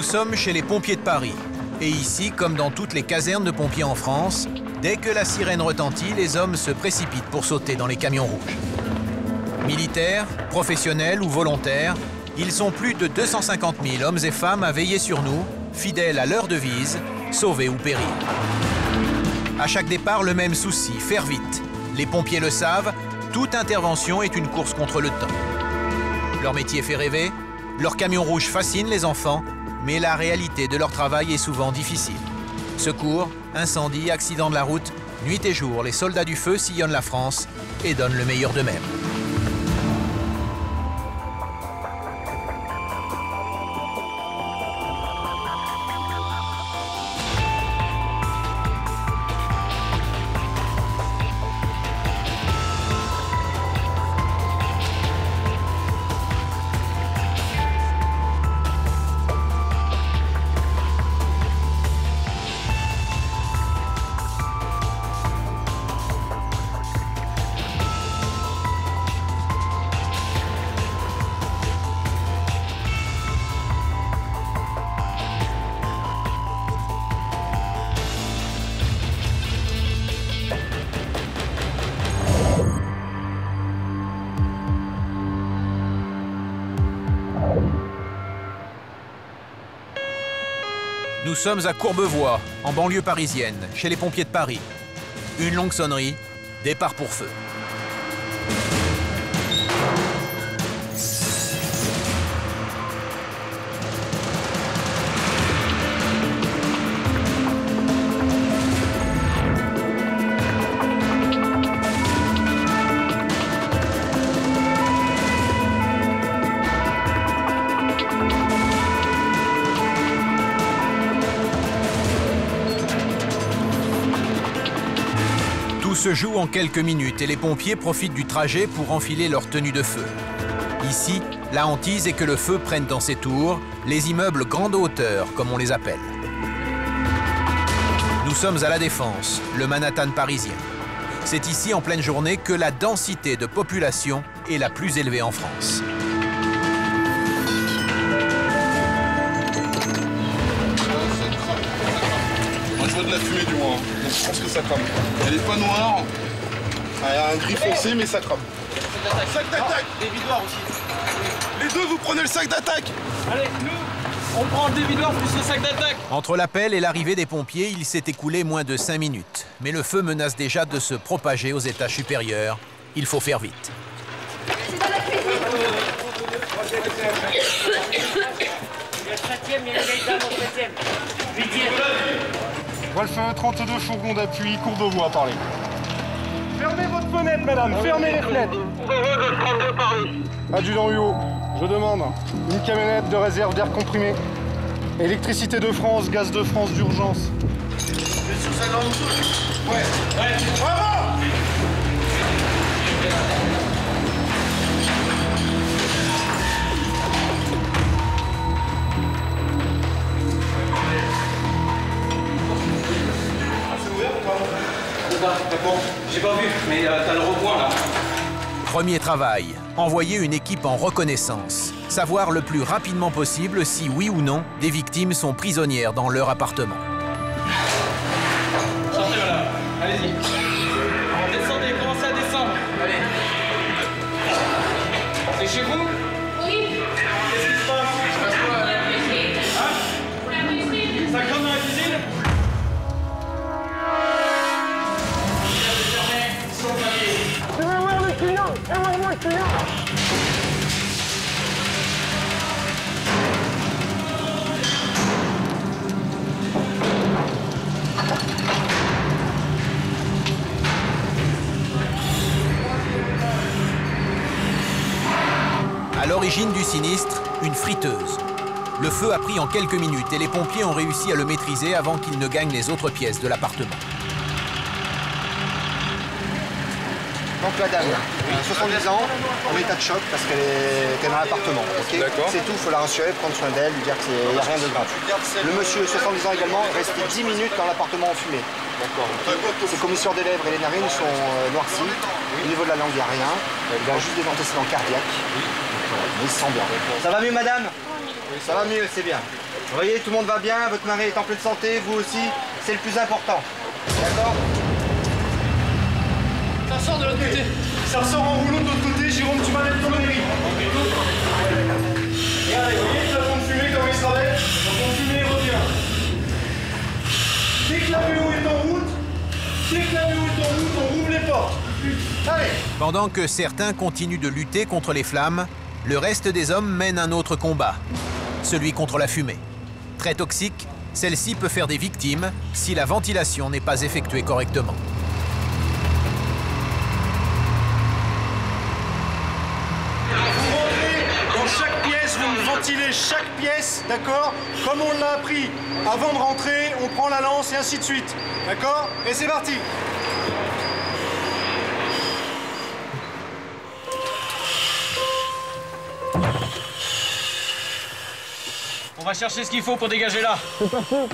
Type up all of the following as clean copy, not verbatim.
sommes chez les pompiers de Paris. Et ici, comme dans toutes les casernes de pompiers en France, dès que la sirène retentit, les hommes se précipitent pour sauter dans les camions rouges. Militaires, professionnels ou volontaires, ils sont plus de 250 000 hommes et femmes à veiller sur nous, fidèles à leur devise, sauver ou périr. À chaque départ, le même souci, faire vite. Les pompiers le savent, toute intervention est une course contre le temps. Leur métier fait rêver, leurs camions rouges fascinent les enfants, mais la réalité de leur travail est souvent difficile. Secours, incendie, accidents de la route, nuit et jour, les soldats du feu sillonnent la France et donnent le meilleur d'eux-mêmes. Nous sommes à Courbevoie, en banlieue parisienne, chez les pompiers de Paris. Une longue sonnerie, départ pour feu. Tout se joue en quelques minutes et les pompiers profitent du trajet pour enfiler leur tenue de feu. Ici, la hantise est que le feu prenne dans ses tours les immeubles grande hauteur, comme on les appelle. Nous sommes à La Défense, le Manhattan parisien. C'est ici, en pleine journée, que la densité de population est la plus élevée en France. Je vois de la fumée du moins, donc je pense que ça crame. Elle est pas noire, elle a un gris foncé mais ça crame. Sac d'attaque. Des vidoirs aussi. Les deux, vous prenez le sac d'attaque. Allez, nous, on prend le dévidoir plus le sac d'attaque. Entre l'appel et l'arrivée des pompiers, il s'est écoulé moins de 5 minutes. Mais le feu menace déjà de se propager aux étages supérieurs. Il faut faire vite. C'est dans la cuisine. Il y a le 7e, il y a le vieille dame au 7e. 8e. Voile feu, 32 fourgons d'appui, Courbevoie à parler. Fermez votre fenêtre, madame, fermez les fenêtres. Adjudant UO, je demande une camionnette de réserve d'air comprimé. Électricité de France, gaz de France d'urgence. Sur ça dans le dessous. Ouais. Bravo. D'accord, j'ai pas vu, mais t'as le recoin là. Premier travail, envoyer une équipe en reconnaissance. Savoir le plus rapidement possible si, oui ou non, des victimes sont prisonnières dans leur appartement. Sortez madame, allez-y. Descendez, commencez à descendre. Allez. C'est chez vous? Oui. Qu'est-ce qui se passe? Pour la cuisine. Hein? Pour la cuisine. Ça crame dans la cuisine? À l'origine du sinistre, une friteuse. Le feu a pris en quelques minutes et les pompiers ont réussi à le maîtriser avant qu'il ne gagne les autres pièces de l'appartement. Donc la dame, 70 ans, en état de choc parce qu'elle est dans l'appartement. Okay, c'est tout, il faut la rassurer, prendre soin d'elle, lui dire qu'il n'y a rien de grave. Le monsieur, 70 ans également, est resté 10 minutes dans l'appartement en fumée. Ses commissures des lèvres et les narines sont noircies. Au niveau de la langue, il n'y a rien. Il a juste des antécédents cardiaques. Mais il se sent bien. Ça va mieux, madame? Ça va mieux, c'est bien. Vous voyez, tout le monde va bien, votre mari est en pleine santé, vous aussi, c'est le plus important. D'accord? Ça sort de l'autre côté. Ça ressort en rouleau de l'autre côté, Jérôme, tu vas mettre ton mairie. Regardez, vous voyez le plafond de fumée comme il s'arrête? Le plafond de fumée revient. Dès que la vélo est en route, on ouvre les portes. Allez! Pendant que certains continuent de lutter contre les flammes, le reste des hommes mène un autre combat, celui contre la fumée. Très toxique, celle-ci peut faire des victimes si la ventilation n'est pas effectuée correctement. Vous rentrez dans chaque pièce, vous ventilez chaque pièce, d'accord? Comme on l'a appris. Avant de rentrer, on prend la lance et ainsi de suite. D'accord? Et c'est parti! On va chercher ce qu'il faut pour dégager là. C'est parti! Bon,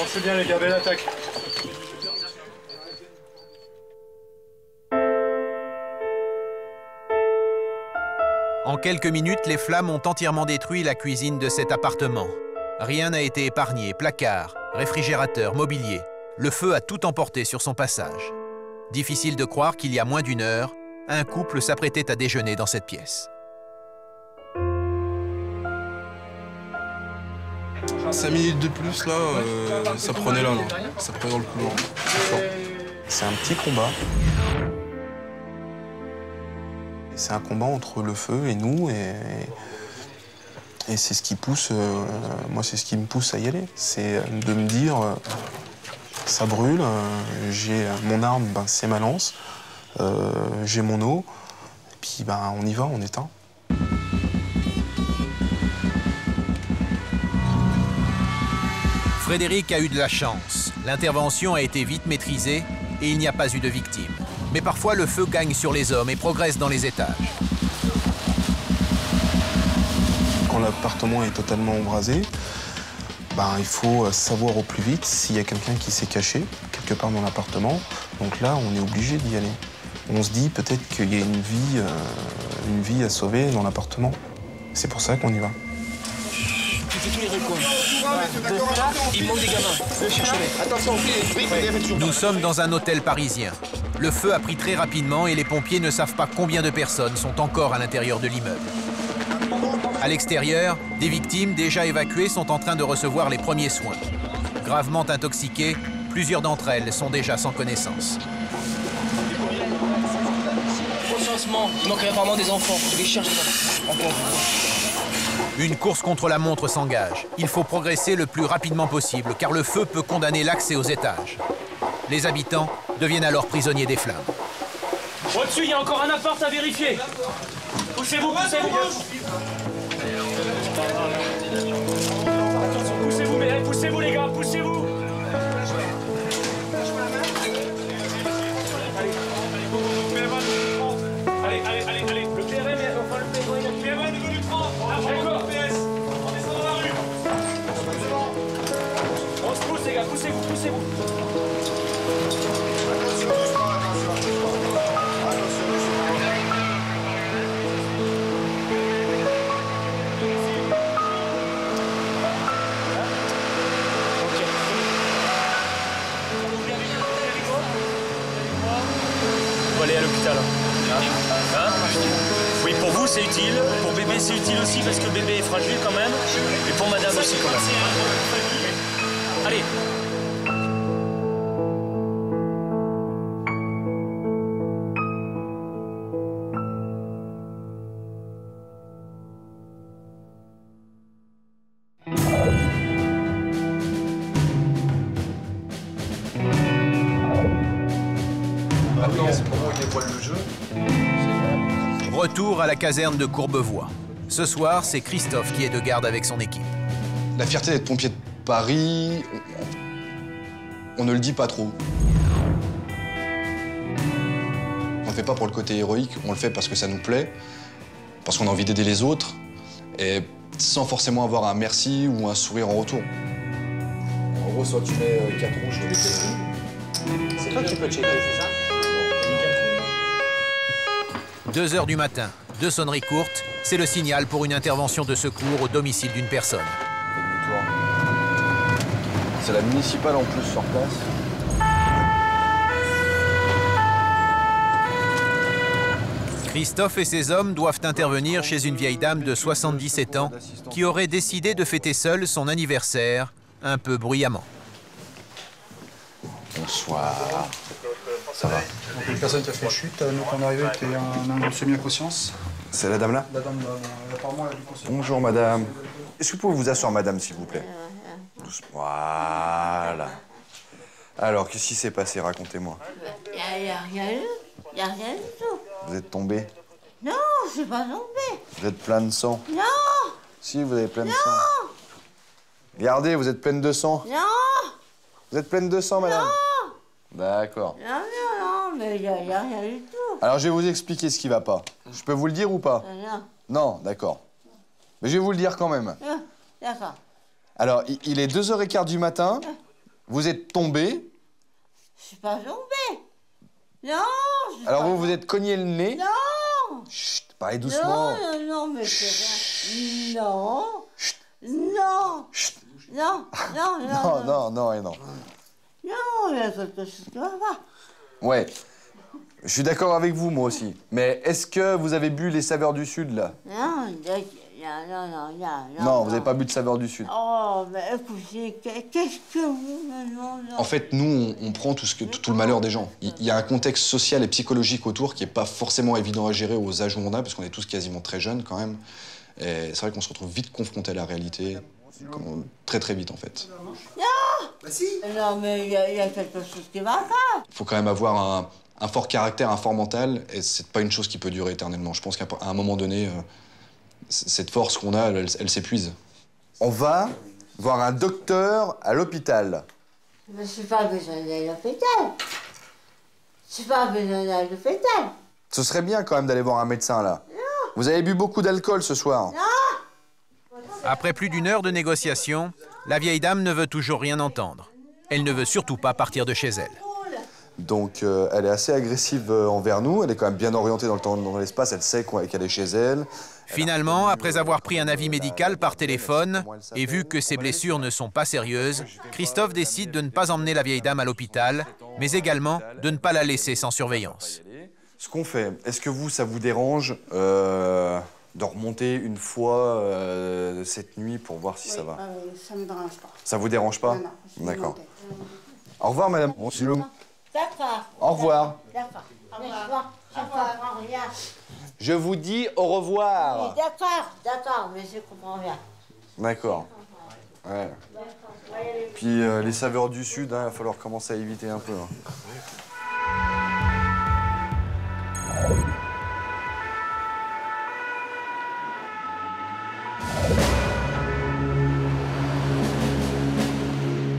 c'est bien les gars, belle attaque. En quelques minutes, les flammes ont entièrement détruit la cuisine de cet appartement. Rien n'a été épargné, placards, réfrigérateurs, mobilier. Le feu a tout emporté sur son passage. Difficile de croire qu'il y a moins d'une heure, un couple s'apprêtait à déjeuner dans cette pièce. 5 minutes de plus, là, ça prenait là. Ça prenait dans le couloir. C'est un petit combat. C'est un combat entre le feu et nous, et c'est ce qui pousse, moi c'est ce qui me pousse à y aller. C'est de me dire, ça brûle, j'ai mon arme, ben, c'est ma lance, j'ai mon eau, et puis ben, on y va, on éteint. Frédéric a eu de la chance. L'intervention a été vite maîtrisée et il n'y a pas eu de victimes. Mais parfois, le feu gagne sur les hommes et progresse dans les étages. Quand l'appartement est totalement embrasé, ben, il faut savoir au plus vite s'il y a quelqu'un qui s'est caché quelque part dans l'appartement. Donc là, on est obligé d'y aller. On se dit peut-être qu'il y a une vie à sauver dans l'appartement. C'est pour ça qu'on y va. Tu fais tous les recoins. Il manque des gamins. Cherchez-les. Attention, Nous sommes dans un hôtel parisien. Le feu a pris très rapidement et les pompiers ne savent pas combien de personnes sont encore à l'intérieur de l'immeuble. À l'extérieur, des victimes déjà évacuées sont en train de recevoir les premiers soins. Gravement intoxiquées, plusieurs d'entre elles sont déjà sans connaissance. Recensement. Il manquerait apparemment des enfants. Je les cherche. Encore. Une course contre la montre s'engage. Il faut progresser le plus rapidement possible car le feu peut condamner l'accès aux étages. Les habitants deviennent alors prisonniers des flammes. Au-dessus, il y a encore un appart à vérifier. Poussez-vous, poussez-vous. Poussez-vous, mais poussez-vous les gars, poussez-vous. Allez. Le PRM, enfin le PRM niveau du 30. D'accord. PS. On descend dans la rue. On se pousse les gars, poussez-vous. On va aller à l'hôpital. Hein? Oui, pour vous c'est utile, pour bébé c'est utile aussi parce que bébé est fragile quand même, et pour madame aussi quand même. Allez. Retour à la caserne de Courbevoie. Ce soir, c'est Christophe qui est de garde avec son équipe. La fierté d'être pompier de Paris, on ne le dit pas trop. On ne le fait pas pour le côté héroïque, on le fait parce que ça nous plaît, parce qu'on a envie d'aider les autres, et sans forcément avoir un merci ou un sourire en retour. En gros, soit tu mets 4 rouges. C'est toi qui peux checker, c'est ça? 2 h du matin, 2 sonneries courtes, c'est le signal pour une intervention de secours au domicile d'une personne. C'est la municipale en plus sur place. Christophe et ses hommes doivent intervenir chez une vieille dame de 77 ans qui aurait décidé de fêter seule son anniversaire, un peu bruyamment. Bonsoir. Ça va? Donc une personne qui a fait chute, nous quand on est arrivé, était un semi-inconscience. C'est la dame là? La dame, apparemment, elle a dû conscience. Bonjour madame. Est-ce que vous pouvez vous asseoir madame, s'il vous plaît? Doucement. Voilà. Alors, qu'est-ce qui s'est passé? Racontez-moi. Il n'y a rien eu. Il n'y a rien du tout. Vous êtes tombé? Non, je suis pas tombée. Vous êtes plein de sang? Non. Si, vous avez plein de sang. Regardez, vous êtes pleine de sang. Non. Vous êtes pleine de sang, madame? Non. D'accord. Non, mais il n'y a rien du tout. Alors, je vais vous expliquer ce qui va pas. Je peux vous le dire ou pas? Non. Non, d'accord. Mais je vais vous le dire quand même. D'accord. Alors, il est 2 h 15 du matin. Vous êtes tombé. Je suis pas tombée. Non. Alors, vous vous êtes cogné le nez. Non. Chut, parlez doucement. Non, mais c'est rien. Non. Non. Non, Non, et non. Non, il y a quelque chose qui va pas. Ouais. Je suis d'accord avec vous, moi aussi. Mais est-ce que vous avez bu les saveurs du Sud, là? Non, Non, vous n'avez pas bu de saveurs du Sud. Oh, mais écoutez, qu'est-ce que vous... Non. En fait, nous, on prend tout le malheur des gens. Il y a un contexte social et psychologique autour qui n'est pas forcément évident à gérer aux âges où on a, parce qu'on est tous quasiment très jeunes, quand même. Et c'est vrai qu'on se retrouve vite confronté à la réalité, très très vite, en fait. Non. Bah si. Non, mais il y a quelque chose qui va pas. Il faut quand même avoir un fort caractère, un fort mental, et c'est pas une chose qui peut durer éternellement. Je pense qu'à un moment donné, cette force qu'on a, elle s'épuise. On va voir un docteur à l'hôpital. Mais je suis pas besoin d'aller à l'hôpital. Je suis pas besoin d'aller à l'hôpital. Ce serait bien quand même d'aller voir un médecin, là. Non. Vous avez bu beaucoup d'alcool ce soir. Non. Après plus d'1 heure de négociation, la vieille dame ne veut toujours rien entendre. Elle ne veut surtout pas partir de chez elle. Donc, elle est assez agressive envers nous. Elle est quand même bien orientée dans le temps, dans l'espace. Elle sait qu'elle est chez elle. Finalement, après avoir pris un avis médical par téléphone et vu que ses blessures ne sont pas sérieuses, Christophe décide de ne pas emmener la vieille dame à l'hôpital, mais également de ne pas la laisser sans surveillance. Ce qu'on fait, est-ce que ça vous dérange de remonter une fois cette nuit pour voir si ça va? Ça me dérange pas. Ça vous dérange pas? Non. D'accord. Au revoir, madame. D'accord. Au revoir. D'accord. Au revoir. Je comprends rien. Je vous dis au revoir. Oui, d'accord, mais je comprends rien. D'accord. Ouais. Puis les saveurs du Sud, il va falloir commencer à éviter un peu.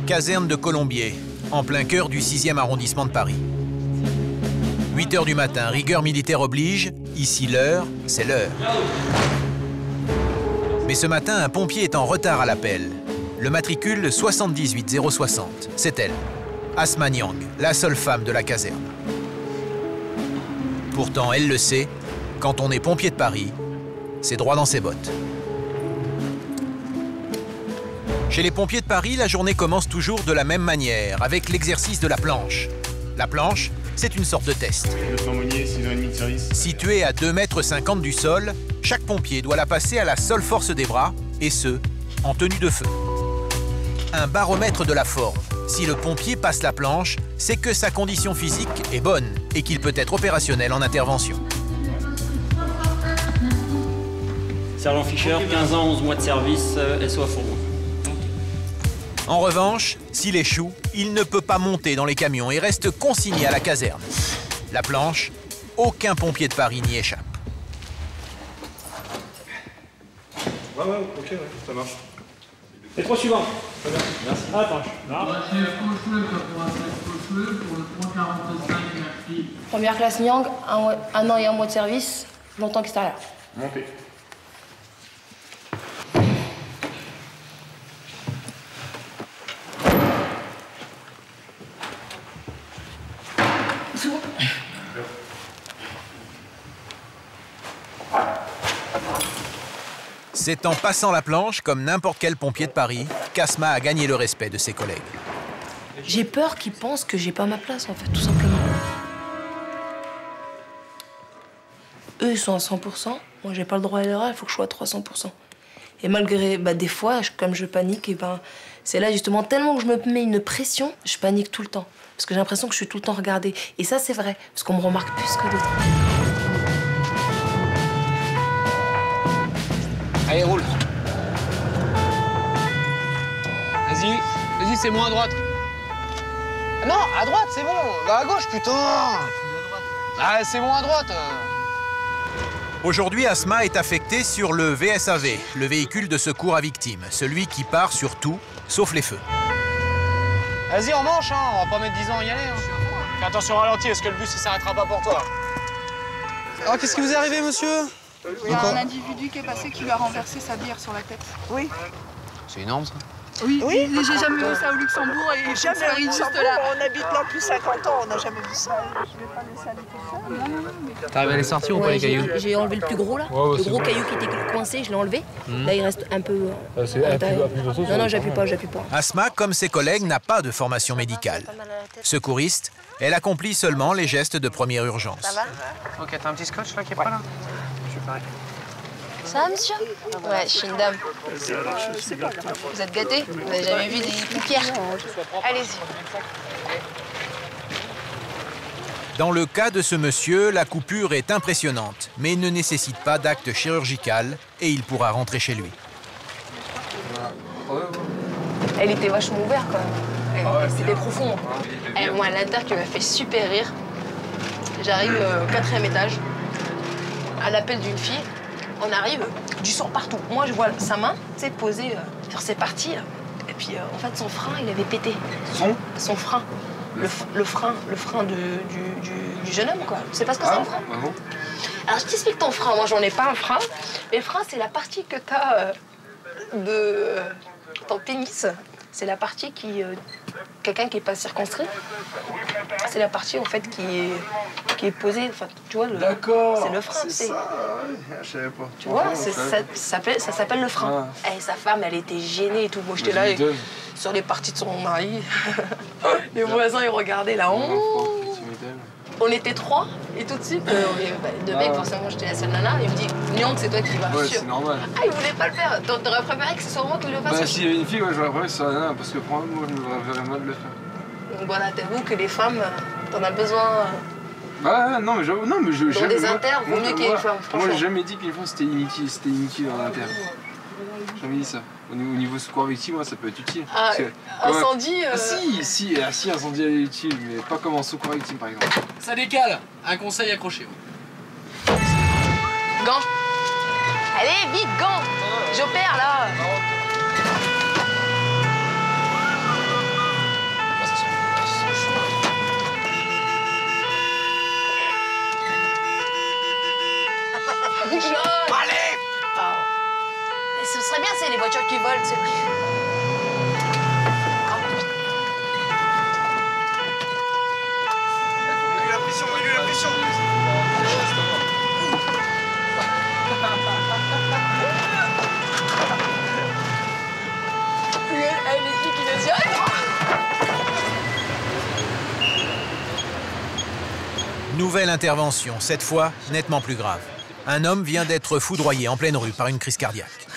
Caserne de Colombier, en plein cœur du 6e arrondissement de Paris. 8 h du matin, rigueur militaire oblige. Ici, l'heure, c'est l'heure. Mais ce matin, un pompier est en retard à l'appel. Le matricule 78060. C'est elle, Asma Nyang, la seule femme de la caserne. Pourtant, elle le sait, quand on est pompier de Paris, c'est droit dans ses bottes. Chez les pompiers de Paris, la journée commence toujours de la même manière, avec l'exercice de la planche. La planche, c'est une sorte de test. Située à 2,50 m du sol, chaque pompier doit la passer à la seule force des bras, et ce, en tenue de feu. Un baromètre de la forme. Si le pompier passe la planche, c'est que sa condition physique est bonne et qu'il peut être opérationnel en intervention. Sergent Fischer, 15 ans, 11 mois de service, SO à Fourgon. En revanche, s'il échoue, il ne peut pas monter dans les camions et reste consigné à la caserne. La planche, aucun pompier de Paris n'y échappe. Ouais, ok, ça marche. Les 3 suivants. Très bien, merci. Ah, planche. Première classe Nyang, 1 an et 1 mois de service, longtemps extérieur. Montez. C'est en passant la planche, comme n'importe quel pompier de Paris, qu'Asma a gagné le respect de ses collègues. J'ai peur qu'ils pensent que j'ai pas ma place, en fait, tout simplement. Eux, ils sont à 100%. Moi, j'ai pas le droit à l'erreur, il faut que je sois à 300%. Et malgré, des fois, comme je panique, et c'est là, justement, tellement que je me mets une pression, je panique tout le temps. Parce que j'ai l'impression que je suis tout le temps regardée. Et ça, c'est vrai, parce qu'on me remarque plus que d'autres. Allez, roule. Vas-y, c'est moi à droite. Non, à droite, c'est bon. Va à gauche, putain. Ah, c'est bon à droite. Aujourd'hui, Asma est affectée sur le VSAV, le véhicule de secours à victimes, celui qui part sur tout, sauf les feux. Vas-y, on manche, hein. On va pas mettre 10 ans à y aller. Hein. Fais attention au ralenti, est-ce que le bus il s'arrêtera pas pour toi? Alors, qu'est-ce qui vous est arrivé, monsieur? Il y a un individu qui est passé qui lui a renversé sa bière sur la tête. Oui. C'est énorme, ça. Oui, j'ai jamais vu ça au Luxembourg et jamais ça arrive juste là. On habite là depuis 50 ans, on n'a jamais vu ça. Je vais pas laisser aller tout ça. Non. T'arrives à les sortir ou pas, les cailloux? J'ai enlevé le plus gros, là. Le gros caillou qui était coincé, je l'ai enlevé. Là, il reste un peu... Non, j'appuie pas. Asma, comme ses collègues, n'a pas de formation médicale. Secouriste, elle accomplit seulement les gestes de première urgence. Ça va? Ok, t'as un petit scotch là qui est pas là? Je suis pareil. Ça va, monsieur? Ouais, je suis une dame. Vous êtes gâtés? Vous n'avez jamais vu des paupières? Allez-y. Dans le cas de ce monsieur, la coupure est impressionnante, mais ne nécessite pas d'acte chirurgical et il pourra rentrer chez lui. Elle était vachement ouverte, quand même. C'était profond. Et moi, l'inter qui m'a fait super rire. J'arrive au 4e étage, à l'appel d'une fille. On arrive, du sang partout. Moi, je vois sa main, tu sais, posée sur ses parties. Et puis, en fait, son frein, il avait pété. Son frein. Le frein du jeune homme, quoi. Tu sais pas ce que c'est un frein? Alors, je t'explique ton frein. Moi, j'en ai pas un frein. Mais le frein, c'est la partie que t'as de ton pénis. C'est la partie qui... quelqu'un qui n'est pas circonscrit, c'est la partie, en fait, qui est posée. Enfin, tu vois, c'est le frein. C'est ça, je savais pas. Tu vois, ça s'appelle le frein. Et sa femme, elle était gênée et tout. Moi, j'étais là, sur les parties de son mari. Les voisins, ils regardaient là. On était 3, et tout de suite, deux mecs, forcément, j'étais la seule nana. Il me dit, Nyang, c'est toi qui vas. Ouais, c'est normal. Ah, il voulait pas le faire. T'aurais préféré que ce soit moi qui le fasse? Bah, s'il y avait une fille, moi, j'aurais préféré que ce soit la nana, parce que pour moi, je me verrais mal de le faire. Donc voilà, t'avoues que les femmes, t'en as besoin. Bah, non, mais j'avoue, non, mais je. Dans des inters, vaut mieux qu'il y ait une femme, franchement. Moi, j'ai jamais dit qu'une femme, c'était inutile dans l'inter. J'ai jamais dit ça. Au niveau secours victime, moi, ça peut être utile. Ah, incendie Si, incendie, elle est utile, mais pas comme en secours victime, par exemple. Ça décale. Un conseil, accrochez-vous. Gants. Allez, vite, gants. J'opère, là. Allez. Ce serait bien, c'est les voitures qui volent, c'est vrai. La pression. Elle est qui le dit. Nouvelle intervention, cette fois nettement plus grave. Un homme vient d'être foudroyé en pleine rue par une crise cardiaque.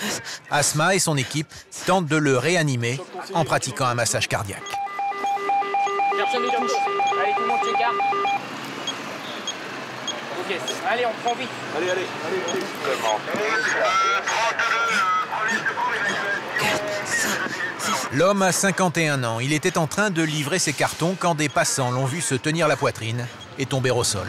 Asma et son équipe tentent de le réanimer en pratiquant un massage cardiaque. Personne ne touche. Allez, tout le monde s'écarte. Ok, allez, on prend vite. Allez. L'homme a 51 ans. Il était en train de livrer ses cartons quand des passants l'ont vu se tenir la poitrine et tomber au sol.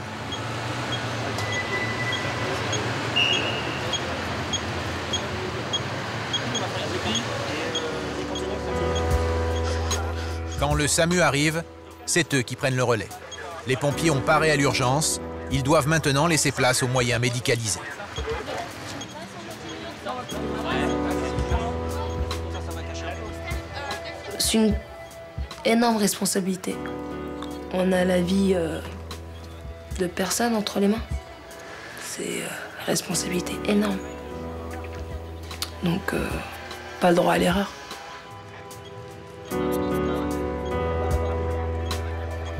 Quand le SAMU arrive, c'est eux qui prennent le relais. Les pompiers ont paré à l'urgence. Ils doivent maintenant laisser place aux moyens médicalisés. C'est une énorme responsabilité. On a la vie de personnes entre les mains. C'est une responsabilité énorme. Donc, pas le droit à l'erreur.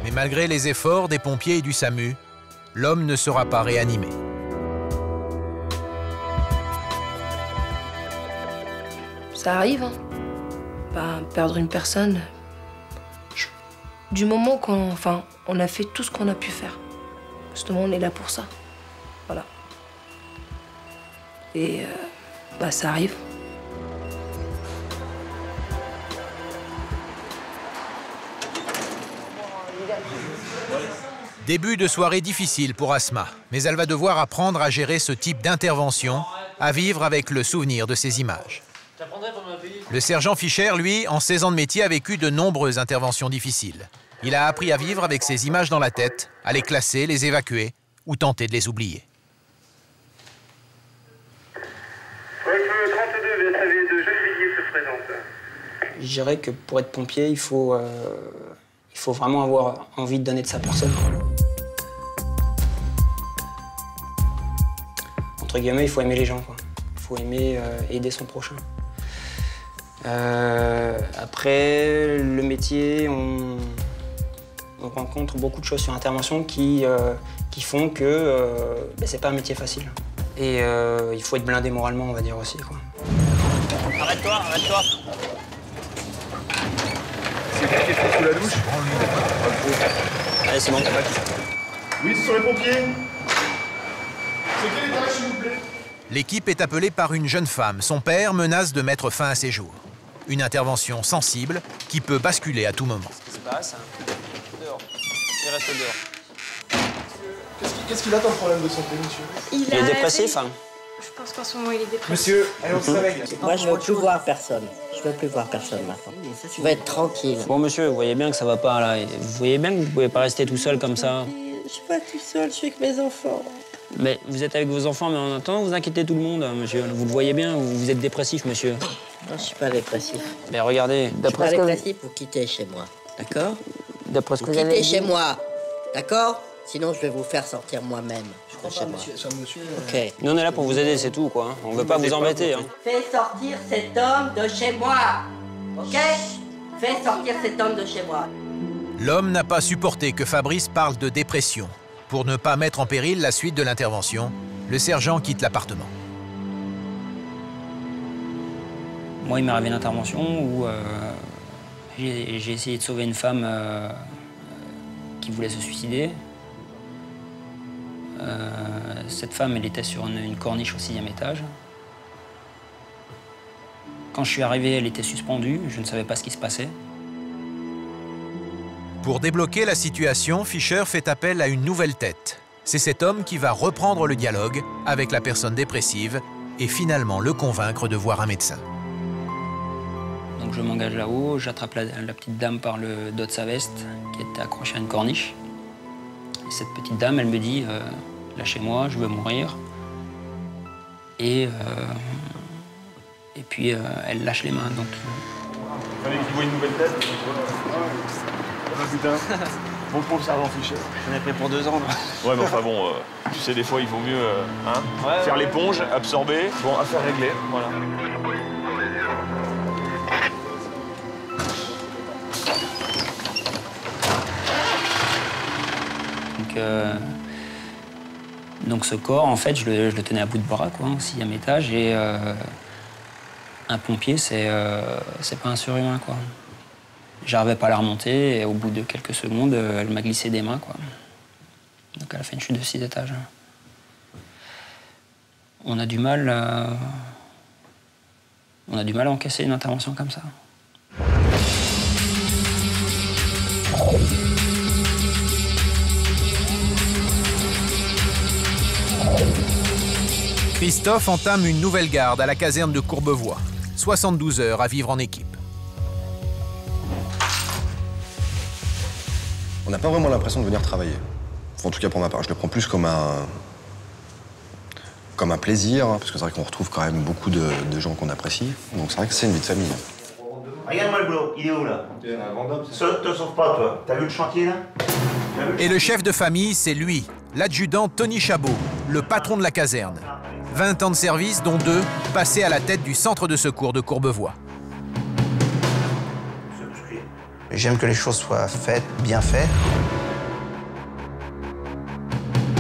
Mais malgré les efforts des pompiers et du SAMU, l'homme ne sera pas réanimé. Ça arrive, hein. Bah, perdre une personne. Du moment qu'on on a fait tout ce qu'on a pu faire. Justement, on est là pour ça. Voilà. Et bah, ça arrive. Début de soirée difficile pour Asma, mais elle va devoir apprendre à gérer ce type d'intervention, à vivre avec le souvenir de ces images. Le sergent Fischer, lui, en 16 ans de métier, a vécu de nombreuses interventions difficiles. Il a appris à vivre avec ces images dans la tête, à les classer, les évacuer ou tenter de les oublier. Je dirais que pour être pompier, il faut vraiment avoir envie de donner de sa personne. Entre guillemets, il faut aimer les gens, quoi. Il faut aimer aider son prochain. Après, le métier, on rencontre beaucoup de choses sur intervention qui font que c'est pas un métier facile. Et il faut être blindé moralement, on va dire aussi, quoi. Arrête-toi, arrête-toi. C'est qui est fait sous la douche? Allez, c'est bon. Oui, ce sont les pompiers. C'est quel étage, s'il vous plaît? L'équipe est appelée par une jeune femme. Son père menace de mettre fin à ses jours. Une intervention sensible qui peut basculer à tout moment. Qu'est-ce qui se passe? Dehors. Il reste dehors. Qu'est-ce qu'il a comme problème de santé, monsieur? Il est dépressif, hein? Je pense qu'en ce moment, il est dépressif. Monsieur, allez, on se réveille. Moi, je veux plus voir personne. Je veux plus voir personne maintenant. Je veux être tranquille. Bon, monsieur, vous voyez bien que ça va pas, là. Vous voyez bien que vous pouvez pas rester tout seul comme ça. Je suis pas tout seul, je suis avec mes enfants. Mais vous êtes avec vos enfants, mais en attendant, vous inquiétez tout le monde, monsieur. Vous le voyez bien, vous êtes dépressif, monsieur. Non, je suis pas dépressif. Mais regardez, Je suis pas dépressif, vous quittez chez moi. D'accord? D'après ce que Vous vous avez quittez dit. chez moi. D'accord? Sinon, je vais vous faire sortir moi-même. Je serai chez moi. Ok. Nous, on est là pour vous aider, c'est tout, quoi. On veut pas vous embêter, hein. Fais sortir cet homme de chez moi. Ok? Fais sortir cet homme de chez moi. L'homme n'a pas supporté que Fabrice parle de dépression. Pour ne pas mettre en péril la suite de l'intervention, le sergent quitte l'appartement. Moi, il m'est arrivé une intervention où j'ai essayé de sauver une femme qui voulait se suicider. Cette femme, elle était sur une corniche au 6e étage. Quand je suis arrivé, elle était suspendue. Je ne savais pas ce qui se passait. Pour débloquer la situation, Fischer fait appel à une nouvelle tête. C'est cet homme qui va reprendre le dialogue avec la personne dépressive et finalement le convaincre de voir un médecin. Donc je m'engage là-haut, j'attrape la petite dame par le dos de sa veste qui était accrochée à une corniche. Et cette petite dame, elle me dit lâchez-moi, je veux mourir. Et puis elle lâche les mains. Donc... Il fallait qu'il voie une nouvelle tête. Ah putain, bon pauvre sergent Fischer. J'en ai pris pour 2 ans. Là. Ouais, mais enfin bon, tu sais, des fois, il vaut mieux faire l'éponge, absorber. Bon, affaire réglée, voilà. Donc ce corps, en fait, je le tenais à bout de bras, quoi, au 6e étage. Et un pompier, c'est pas un surhumain, quoi. J'arrivais pas à la remonter et au bout de quelques secondes, elle m'a glissé des mains, quoi. Donc elle a fait une chute de 6 étages. On a du mal à encaisser une intervention comme ça. Christophe entame une nouvelle garde à la caserne de Courbevoie. 72 heures à vivre en équipe. On n'a pas vraiment l'impression de venir travailler. Enfin, en tout cas pour ma part, je le prends plus comme un plaisir, parce que c'est vrai qu'on retrouve quand même beaucoup de gens qu'on apprécie. Donc c'est vrai que c'est une vie de famille. Regarde-moi le boulot, il est où là? Te sauve pas toi, t'as vu le chantier là? Et le chef de famille, c'est lui, l'adjudant Tony Chabot, le patron de la caserne. 20 ans de service, dont 2 passés à la tête du centre de secours de Courbevoie. J'aime que les choses soient faites, bien faites.